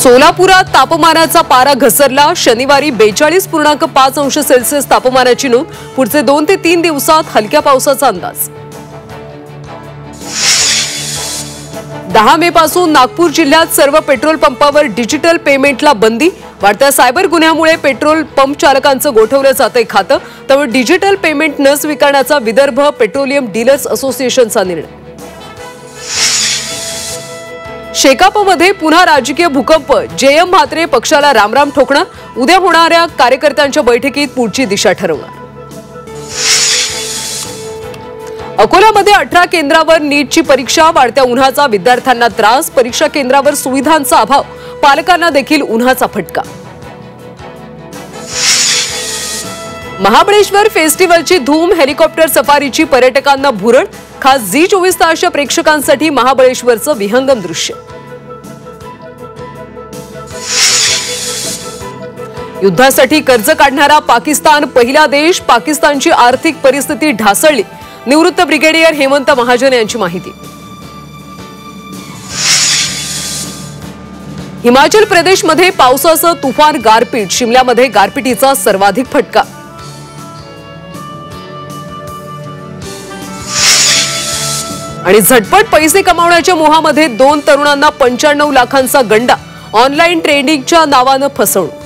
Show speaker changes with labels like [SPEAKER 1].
[SPEAKER 1] सोलापुरात तापमानाचा पारा घसरला। शनिवारी 42.5 अंश सेल्सिअस तापमानाची नोंद। पुढचे 2 ते 3 दिवसात हलक्या पावसाचा अंदाज। 10 मे पासून नागपूर जिल्ह्यात सर्व पेट्रोल पंपावर डिजिटल पेमेंटला बंदी। वाढत्या सायबर गुन्ह्यामुळे पेट्रोल पंप चालकांचं गोठवलं जातंय खातं। त्यामुळे डिजिटल पेमेंट न स्वीकारण्याचा विदर्भ पेट्रोलियम डीलर्स असोसिएशनचा निर्णय। शेकापमध्ये पुन्हा राजकीय भूकंप। जेएम म्हात्रे पक्षाला रामराम ठोकणार। उद्या होणाऱ्या कार्यकर्त्यांच्या बैठकीत पुढची दिशा ठरवणार। अकोल्यामध्ये 18 केंद्रावर नीटची परीक्षा। वाढत्या उन्हाचा विद्यार्थ्यांना त्रास। परीक्षा केंद्रावर सुविधांचा अभाव। पालकांना देखील उन्हाचा फटका। महाबळेश्वर फेस्टिवलची धूम। हेलिकॉप्टर सफारीची पर्यटकांना भुरळ। खास झी24 तासच्या प्रेक्षकांसाठी महाबळेश्वरचं विहंगम दृश्य। युद्धासाठी कर्ज काढणारा पाकिस्तान पहिला देश। पाकिस्तानची आर्थिक परिस्थिती ढासळली। निवृत्त ब्रिगेडियर हेमंत महाजन यांची माहिती। हिमाचल प्रदेशमध्ये पावसाचं तुफान। गारपीट। शिमल्यामध्ये गारपिटीचा सर्वाधिक फटका। आणि झटपट पैसे कमावण्याच्या मोहामध्ये 2 तरुणांना 95 लाखांचा गंडा। ऑनलाईन ट्रेडिंगच्या नावानं फसवणूक।